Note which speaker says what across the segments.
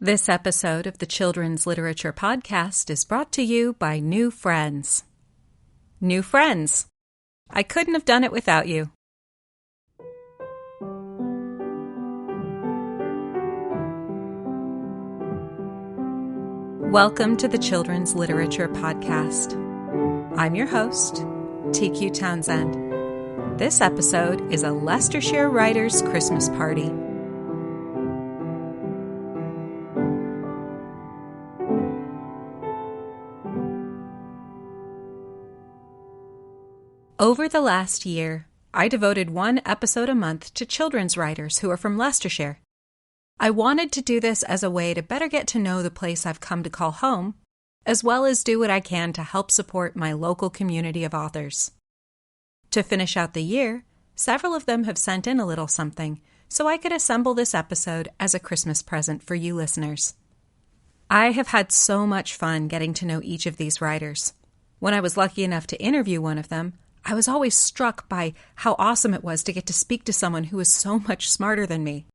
Speaker 1: This episode of the Children's Literature Podcast is brought to you by New Friends. New Friends. I couldn't have done it without you. Welcome to the Children's Literature Podcast. I'm your host, TQ Townsend. This episode is a Leicestershire Writers Christmas party. Over the last year, I devoted one episode a month to children's writers who are from Leicestershire. I wanted to do this as a way to better get to know the place I've come to call home, as well as do what I can to help support my local community of authors. To finish out the year, several of them have sent in a little something, so I could assemble this episode as a Christmas present for you listeners. I have had so much fun getting to know each of these writers. When I was lucky enough to interview one of them, I was always struck by how awesome it was to get to speak to someone who was so much smarter than me.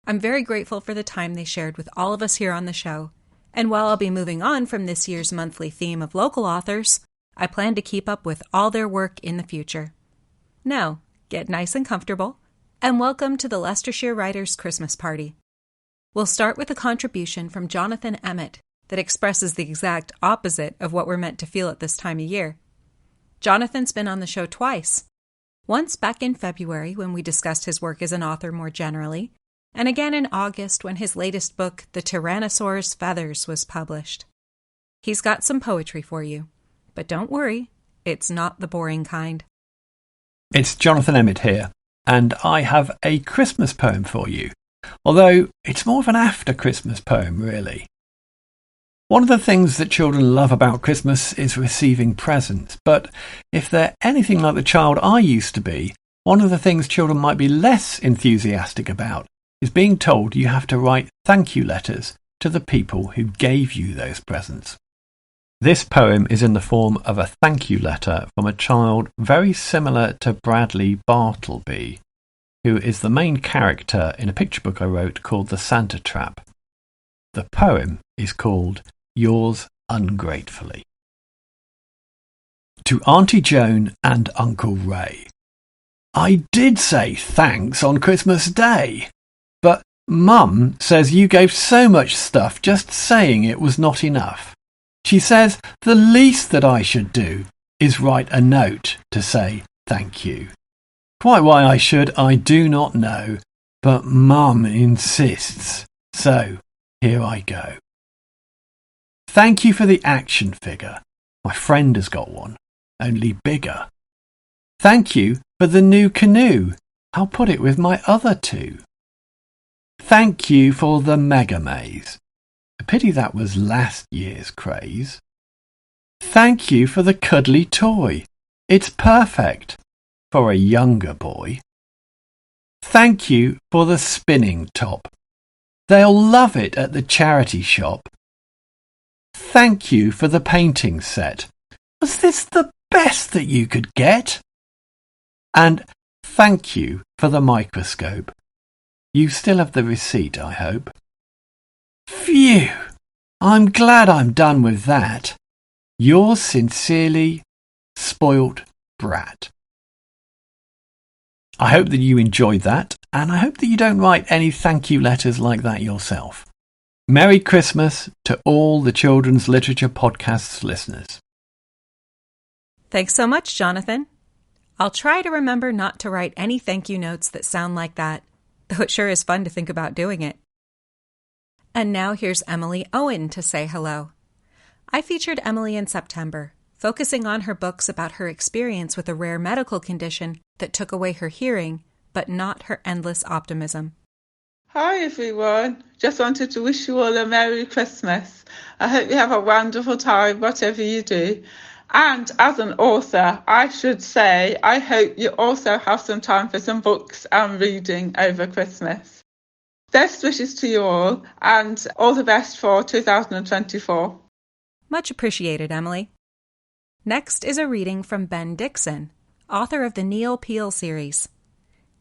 Speaker 1: I'm very grateful for the time they shared with all of us here on the show, and while I'll be moving on from this year's monthly theme of local authors, I plan to keep up with all their work in the future. Now, get nice and comfortable, and welcome to the Leicestershire Writers Christmas Party. We'll start with a contribution from Jonathan Emmett that expresses the exact opposite of what we're meant to feel at this time of year. Jonathan's been on the show twice. Once back in February when we discussed his work as an author more generally, and again in August when his latest book, The Tyrannosaur's Feathers, was published. He's got some poetry for you, but don't worry, it's not the boring kind.
Speaker 2: It's Jonathan Emmett here, and I have a Christmas poem for you, although it's more of an after-Christmas poem, really. One of the things that children love about Christmas is receiving presents, but if they're anything like the child I used to be, one of the things children might be less enthusiastic about is being told you have to write thank you letters to the people who gave you those presents. This poem is in the form of a thank you letter from a child very similar to Bradley Bartleby, who is the main character in a picture book I wrote called The Santa Trap. The poem is called Yours Ungratefully. To Auntie Joan and Uncle Ray. I did say thanks on Christmas Day, but Mum says you gave so much stuff just saying it was not enough. She says the least that I should do is write a note to say thank you. Quite why I should, I do not know, but Mum insists, so here I go. Thank you for the action figure. My friend has got one, only bigger. Thank you for the new canoe. I'll put it with my other two. Thank you for the mega maze. A pity that was last year's craze. Thank you for the cuddly toy. It's perfect for a younger boy. Thank you for the spinning top. They'll love it at the charity shop. Thank you for the painting set. Was this the best that you could get? And thank you for the microscope. You still have the receipt, I hope. Phew! I'm glad I'm done with that. Yours sincerely, Spoilt Brat. I hope that you enjoyed that, and I hope that you don't write any thank you letters like that yourself. Merry Christmas to all the Children's Literature Podcast's listeners.
Speaker 1: Thanks so much, Jonathan. I'll try to remember not to write any thank you notes that sound like that, though it sure is fun to think about doing it. And now here's Emily Owen to say hello. I featured Emily in September, focusing on her books about her experience with a rare medical condition that took away her hearing, but not her endless optimism.
Speaker 3: Hi everyone, just wanted to wish you all a Merry Christmas. I hope you have a wonderful time, whatever you do. And as an author, I should say, I hope you also have some time for some books and reading over Christmas. Best wishes to you all, and all the best for 2024.
Speaker 1: Much appreciated, Emily. Next is a reading from Ben Dixon, author of the Neil Peel series.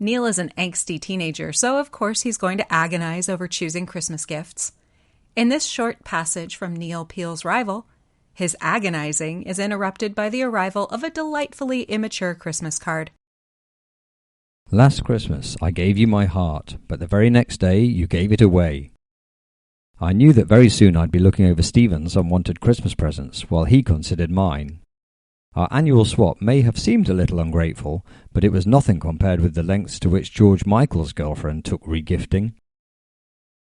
Speaker 1: Neil is an angsty teenager, so of course he's going to agonize over choosing Christmas gifts. In this short passage from Neil Peel's Rival, his agonizing is interrupted by the arrival of a delightfully immature Christmas card.
Speaker 4: Last Christmas I gave you my heart, but the very next day you gave it away. I knew that very soon I'd be looking over Stephen's unwanted Christmas presents while he considered mine. Our annual swap may have seemed a little ungrateful, but it was nothing compared with the lengths to which George Michael's girlfriend took regifting.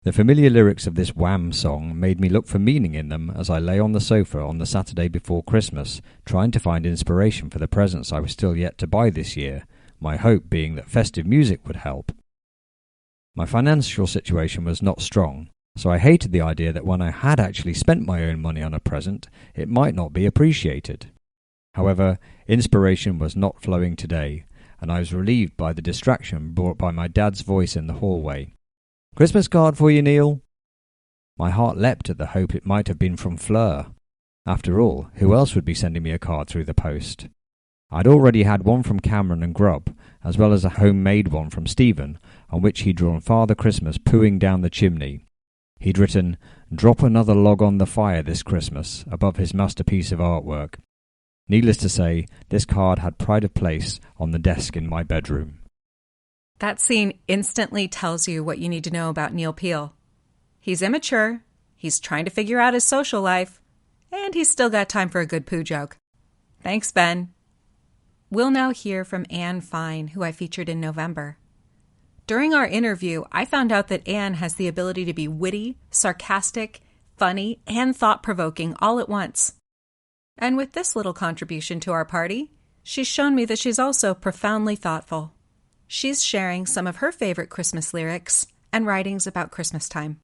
Speaker 4: The familiar lyrics of this Wham song made me look for meaning in them as I lay on the sofa on the Saturday before Christmas, trying to find inspiration for the presents I was still yet to buy this year, my hope being that festive music would help. My financial situation was not strong, so I hated the idea that when I had actually spent my own money on a present, it might not be appreciated. However, inspiration was not flowing today, and I was relieved by the distraction brought by my dad's voice in the hallway. "Christmas card for you, Neil." My heart leapt at the hope it might have been from Fleur. After all, who else would be sending me a card through the post? I'd already had one from Cameron and Grubb, as well as a homemade one from Stephen, on which he'd drawn Father Christmas pooing down the chimney. He'd written, "Drop another log on the fire this Christmas," above his masterpiece of artwork. Needless to say, this card had pride of place on the desk in my bedroom.
Speaker 1: That scene instantly tells you what you need to know about Neil Peel. He's immature, he's trying to figure out his social life, and he's still got time for a good poo joke. Thanks, Ben. We'll now hear from Anne Fine, who I featured in November. During our interview, I found out that Anne has the ability to be witty, sarcastic, funny, and thought-provoking all at once. And with this little contribution to our party, she's shown me that she's also profoundly thoughtful. She's sharing some of her favorite Christmas lyrics and writings about Christmas time.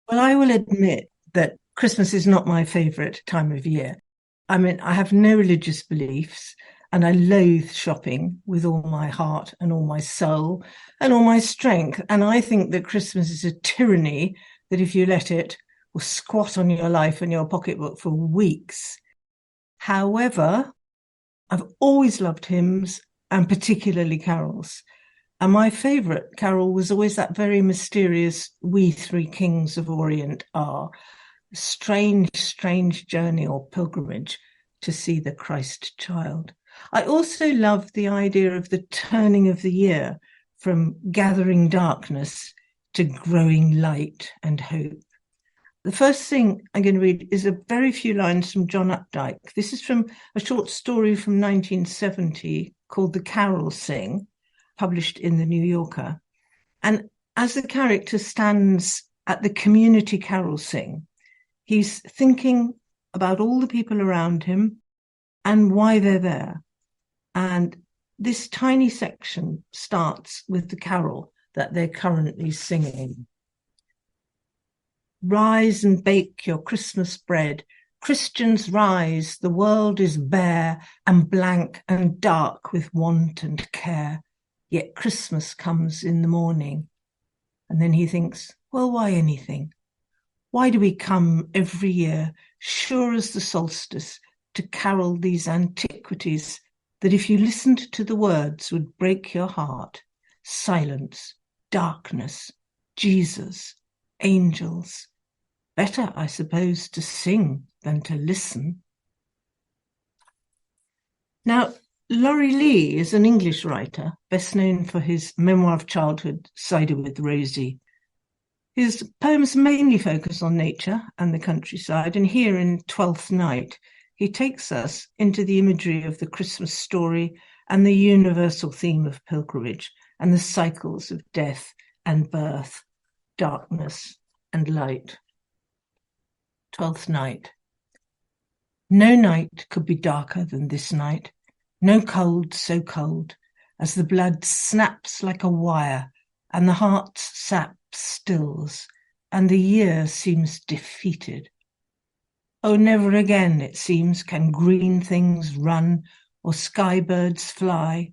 Speaker 5: Well, I will admit that Christmas is not my favourite time of year. I mean, I have no religious beliefs, and I loathe shopping with all my heart and all my soul and all my strength. And I think that Christmas is a tyranny that, if you let it, will squat on your life and your pocketbook for weeks. However, I've always loved hymns, and particularly carols. And my favourite carol was always that very mysterious "We Three Kings of Orient Are," strange, strange journey or pilgrimage to see the Christ child. I also love the idea of the turning of the year from gathering darkness to growing light and hope. The first thing I'm going to read is a very few lines from John Updike. This is from a short story from 1970 called The Carol Sing, published in The New Yorker. And as the character stands at the community carol sing, he's thinking about all the people around him and why they're there. And this tiny section starts with the carol that they're currently singing. Rise and bake your Christmas bread. Christians rise, the world is bare and blank and dark with want and care. Yet Christmas comes in the morning. And then he thinks, well, why anything? Why do we come every year, sure as the solstice, to carol these antiquities that, if you listened to the words, would break your heart? Silence, darkness, Jesus, angels. Better, I suppose, to sing than to listen. Now, Laurie Lee is an English writer, best known for his memoir of childhood, Cider with Rosie. His poems mainly focus on nature and the countryside, and here in Twelfth Night, he takes us into the imagery of the Christmas story and the universal theme of pilgrimage and the cycles of death and birth, darkness and light. Twelfth Night. No night could be darker than this night, no cold so cold, as the blood snaps like a wire and the heart's sap stills and the year seems defeated. Oh, never again, it seems, can green things run or sky birds fly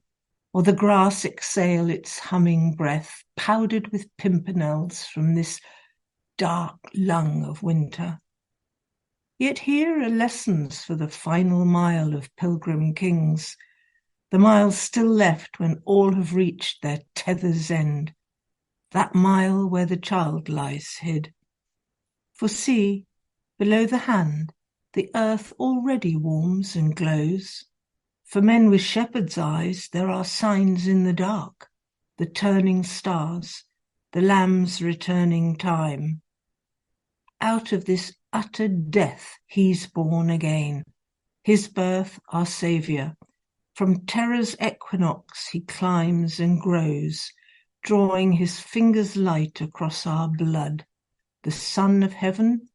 Speaker 5: or the grass exhale its humming breath, powdered with pimpernels from this dark lung of winter. Yet here are lessons for the final mile of pilgrim kings, the miles still left when all have reached their tether's end, that mile where the child lies hid. For see, below the hand, the earth already warms and glows. For men with shepherd's eyes there are signs in the dark, the turning stars, the Lamb's returning time. Out of this utter death he's born again, his birth our Saviour. From terror's equinox he climbs and grows, drawing his finger's light across our blood, the Son of Heaven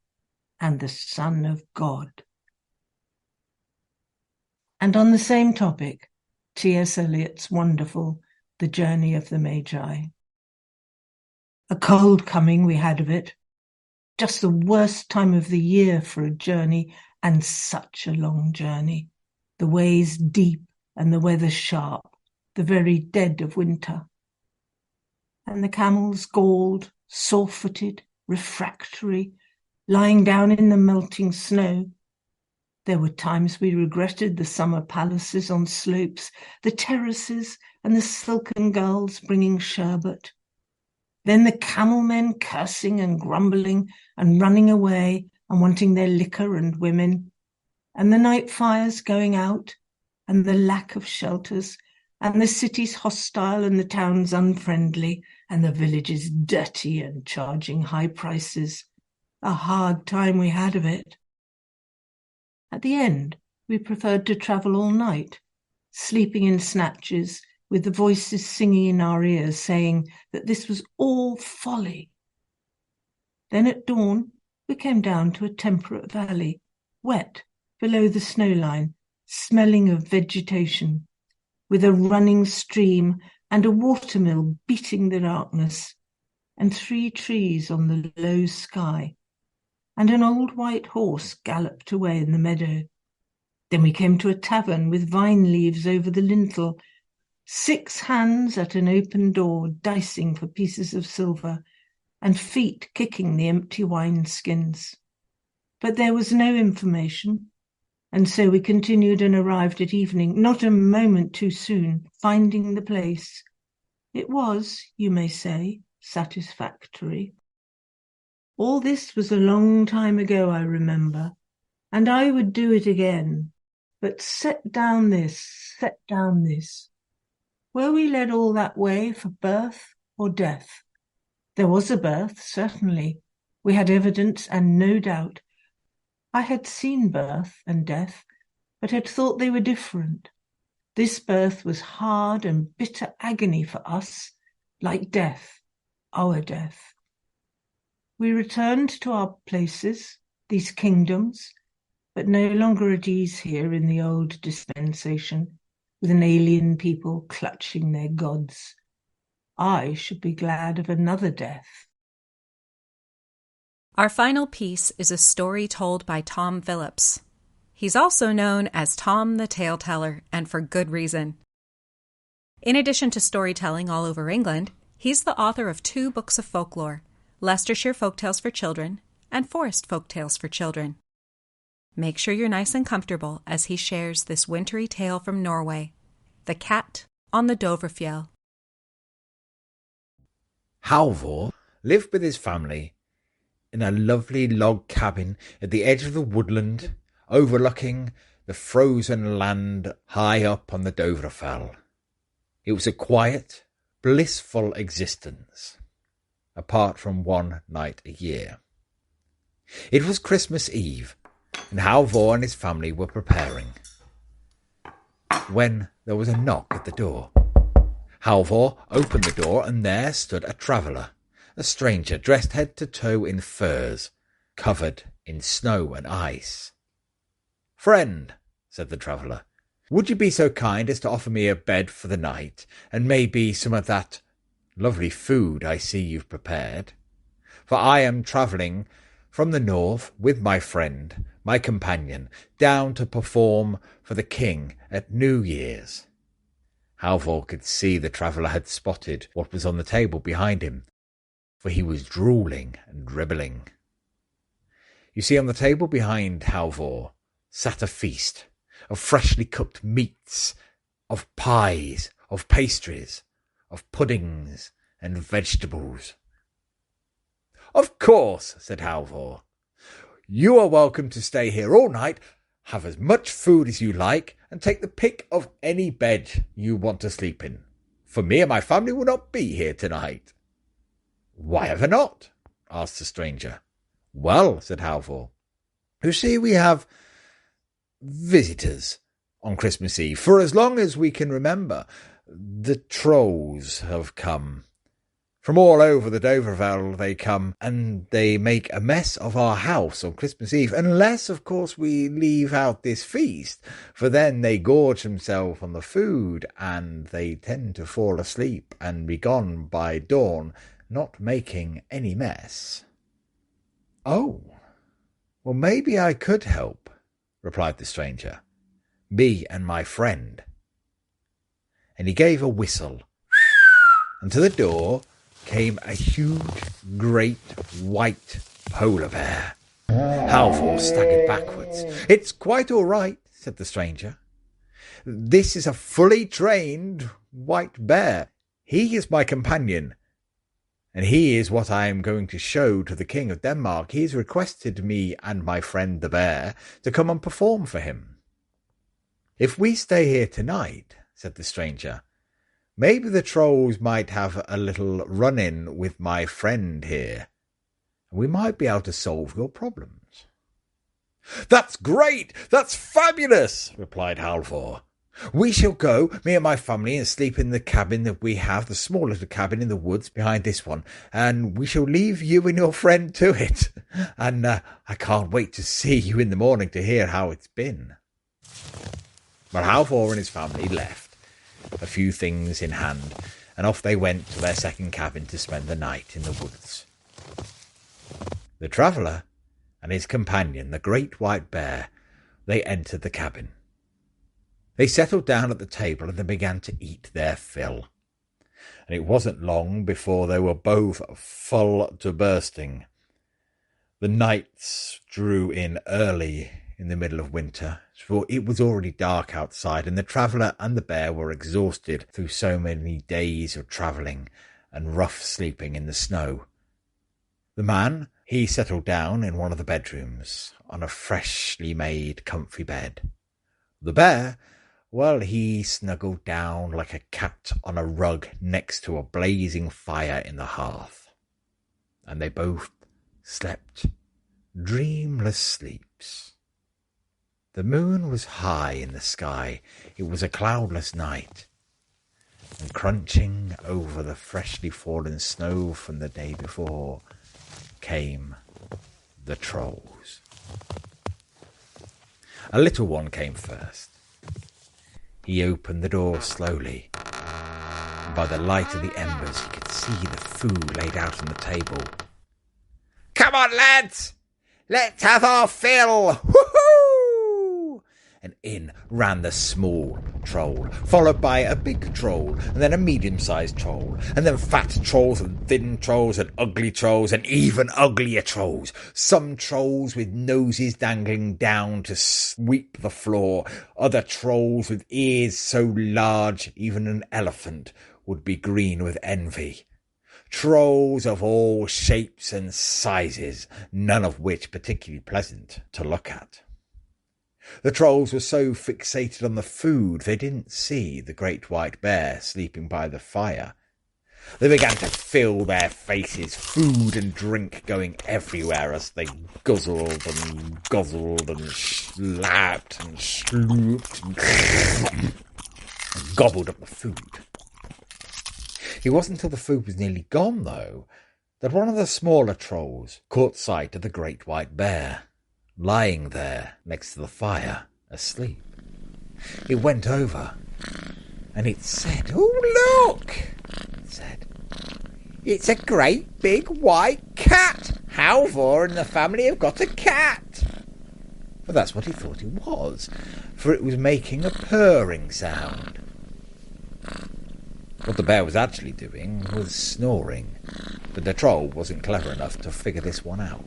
Speaker 5: and the Son of God. And on the same topic, T.S. Eliot's wonderful The Journey of the Magi. A cold coming we had of it, just the worst time of the year for a journey, and such a long journey. The ways deep and the weather sharp, the very dead of winter. And the camels galled, sore-footed, refractory, lying down in the melting snow. There were times we regretted the summer palaces on slopes, the terraces and the silken gulls bringing sherbet. Then the camel men cursing and grumbling and running away and wanting their liquor and women, and the night fires going out, and the lack of shelters, and the cities hostile and the towns unfriendly, and the villages dirty and charging high prices. A hard time we had of it. At the end, we preferred to travel all night, sleeping in snatches, with the voices singing in our ears, saying that this was all folly. Then at dawn, we came down to a temperate valley, wet, below the snow line, smelling of vegetation, with a running stream and a watermill beating the darkness, and 3 trees on the low sky, and an old white horse galloped away in the meadow. Then we came to a tavern with vine leaves over the lintel, 6 hands at an open door dicing for pieces of silver, and feet kicking the empty wine-skins. But there was no information, and so we continued and arrived at evening, not a moment too soon, finding the place. It was, you may say, satisfactory. All this was a long time ago, I remember, and I would do it again. But set down this. Were we led all that way for birth or death? There was a birth, certainly. We had evidence and no doubt. I had seen birth and death, but had thought they were different. This birth was hard and bitter agony for us, like death, our death. We returned to our places, these kingdoms, but no longer at ease here in the old dispensation, with an alien people clutching their gods. I should be glad of another death.
Speaker 1: Our final piece is a story told by Tom Phillips. He's also known as Tom the Tale Teller, and for good reason. In addition to storytelling all over England, he's the author of 2 books of folklore, Leicestershire Folktales for Children and Forest Folktales for Children. Make sure you're nice and comfortable as he shares this wintry tale from Norway, The Cat on the Dovrefjell.
Speaker 6: Halvor lived with his family in a lovely log cabin at the edge of the woodland, overlooking the frozen land high up on the Dovrefjell. It was a quiet, blissful existence, apart from one night a year. It was Christmas Eve, and Halvor and his family were preparing, when there was a knock at the door. Halvor opened the door, and there stood a traveller, a stranger dressed head to toe in furs, covered in snow and ice. "Friend," said the traveller, "would you be so kind as to offer me a bed for the night, and maybe some of that lovely food I see you've prepared? For I am travelling from the north with my friend, my companion, down to perform for the king at New Year's." Halvor could see the traveller had spotted what was on the table behind him, for he was drooling and dribbling. You see, on the table behind Halvor sat a feast of freshly cooked meats, of pies, of pastries, of puddings and vegetables. "Of course," said Halvor, You are welcome to stay here all night, have as much food as you like, and take the pick of any bed you want to sleep in. For me and my family will not be here tonight." "Why ever not?" asked the stranger. "Well," said Halvor, "you see, we have visitors on Christmas Eve. For as long as we can remember, the trolls have come. From all over the Dovrefell they come, and they make a mess of our house on Christmas Eve, unless, of course, we leave out this feast, for then they gorge themselves on the food, and they tend to fall asleep and be gone by dawn, not making any mess." "Oh, well, maybe I could help," replied the stranger. "Me and my friend." And he gave a whistle, and to the door came a huge, great, white polar bear. Halvor staggered backwards. "It's quite all right," said the stranger. "This is a fully trained white bear. He is my companion, and he is what I am going to show to the King of Denmark. He has requested me and my friend the bear to come and perform for him." "If we stay here tonight," said the stranger, "maybe the trolls might have a little run-in with my friend here, and we might be able to solve your problems." "That's great! That's fabulous!" replied Halvor. "We shall go, me and my family, and sleep in the cabin that we have, the small little cabin in the woods behind this one, and we shall leave you and your friend to it. And I can't wait to see you in the morning to hear how it's been." Well, Halvor and his family left, a few things in hand, and off they went to their second cabin to spend the night in the woods. The traveller and his companion, the great white bear, they entered the cabin. They settled down at the table and they began to eat their fill. And it wasn't long before they were both full to bursting. The nights drew in early in the middle of winter, for it was already dark outside, and the traveller and the bear were exhausted through so many days of travelling and rough sleeping in the snow. The man, he settled down in one of the bedrooms on a freshly made comfy bed. The bear, well, he snuggled down like a cat on a rug next to a blazing fire in the hearth, and they both slept dreamless sleeps. The moon was high in the sky. It was a cloudless night, and crunching over the freshly fallen snow from the day before came the trolls. A little one came first. He opened the door slowly, and by the light of the embers he could see the food laid out on the table. "Come on, lads! Let's have our fill! Woohoo!" And in ran the small troll, followed by a big troll, and then a medium-sized troll, and then fat trolls and thin trolls and ugly trolls and even uglier trolls. Some trolls with noses dangling down to sweep the floor, other trolls with ears so large even an elephant would be green with envy. Trolls of all shapes and sizes, none of which particularly pleasant to look at. The trolls were so fixated on the food they didn't see the great white bear sleeping by the fire. They began to fill their faces, food and drink going everywhere as they guzzled and slapped and slooped and gobbled up the food. It wasn't until the food was nearly gone, though, that one of the smaller trolls caught sight of the great white bear, lying there next to the fire, asleep. It went over, and it said, "Oh, look!" it said. "It's a great big white cat! Halvor and the family have got a cat!" But that's what he thought it was, for it was making a purring sound. What the bear was actually doing was snoring, but the troll wasn't clever enough to figure this one out.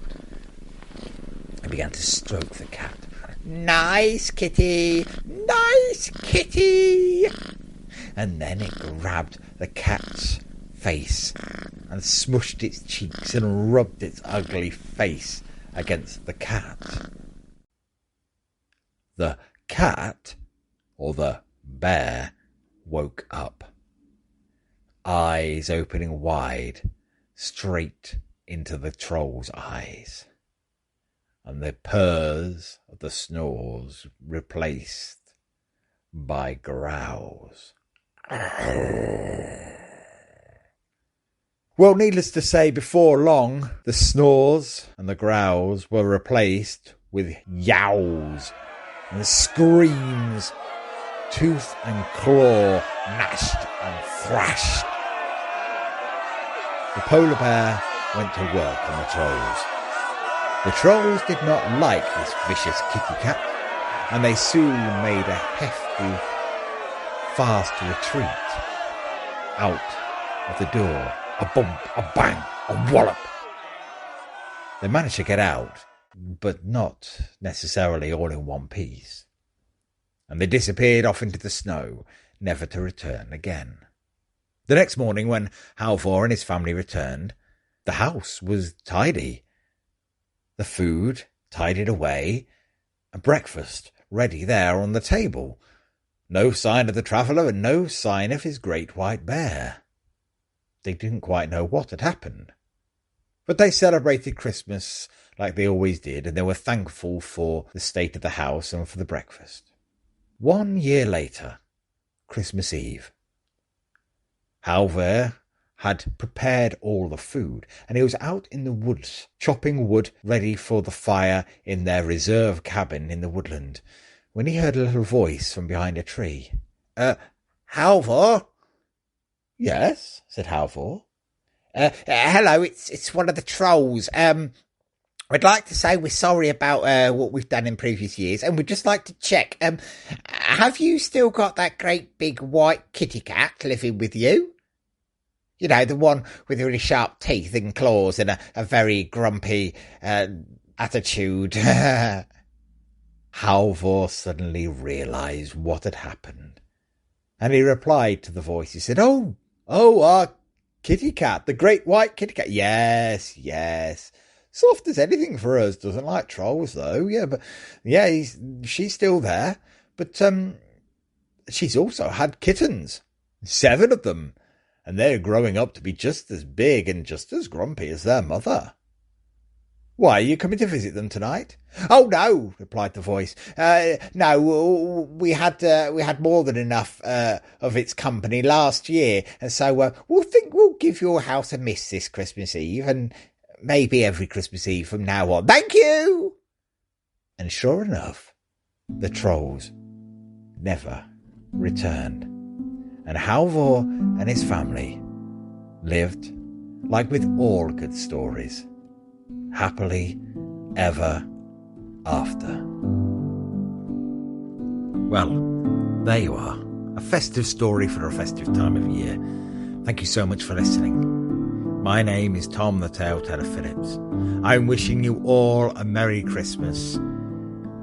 Speaker 6: He began to stroke the cat. "Nice kitty! Nice kitty!" And then it grabbed the cat's face and smushed its cheeks and rubbed its ugly face against the cat. The cat, or the bear, woke up, eyes opening wide, straight into the troll's eyes, and the purrs of the snores replaced by growls. Well, needless to say, before long, the snores and the growls were replaced with yowls and screams, tooth and claw gnashed and thrashed. The polar bear went to work on the trolls. The trolls did not like this vicious kitty cat, and they soon made a hefty, fast retreat out of the door. A bump, a bang, a wallop. They managed to get out, but not necessarily all in one piece. And they disappeared off into the snow, never to return again. The next morning, when Halvor and his family returned, the house was tidy. The food tidied away, and breakfast ready there on the table. No sign of the traveller and no sign of his great white bear. They didn't quite know what had happened. But they celebrated Christmas like they always did, and they were thankful for the state of the house and for the breakfast. 1 year later, Christmas Eve, Halvor had prepared all the food, and he was out in the woods, chopping wood ready for the fire in their reserve cabin in the woodland, when he heard a little voice from behind a tree. Halvor? Yes, said Halvor. Hello, it's one of the trolls. I'd like to say we're sorry about what we've done in previous years, and we'd just like to check. Have you still got that great big white kitty cat living with you? You know, the one with really sharp teeth and claws and a very grumpy attitude. Halvor suddenly realised what had happened, and he replied to the voice. He said, Oh, our kitty cat, the great white kitty cat. Yes. Soft as anything for us, doesn't like trolls though. She's still there. But she's also had kittens, 7 of them, and they're growing up to be just as big and just as grumpy as their mother. Why, are you coming to visit them tonight? Oh, no, replied the voice. No, we had more than enough of its company last year, and so we'll give your house a miss this Christmas Eve, and maybe every Christmas Eve from now on. Thank you! And sure enough, the trolls never returned, and Halvor and his family lived, like with all good stories, happily ever after. Well, there you are. A festive story for a festive time of year. Thank you so much for listening. My name is Tom the Telltale Phillips. I'm wishing you all a Merry Christmas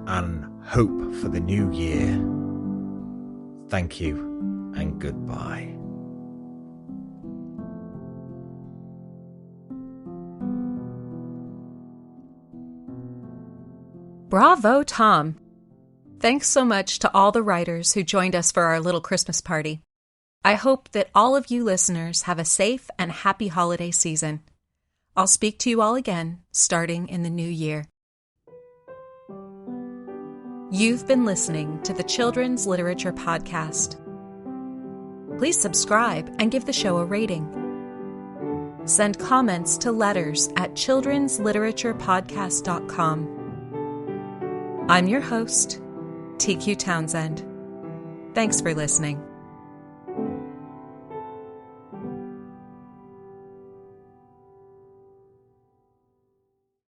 Speaker 6: and hope for the new year. Thank you and goodbye.
Speaker 1: Bravo, Tom! Thanks so much to all the writers who joined us for our little Christmas party. I hope that all of you listeners have a safe and happy holiday season. I'll speak to you all again, starting in the new year. You've been listening to the Children's Literature Podcast. Please subscribe and give the show a rating. Send comments to letters@childrensliteraturepodcast.com. I'm your host, TQ Townsend. Thanks for listening.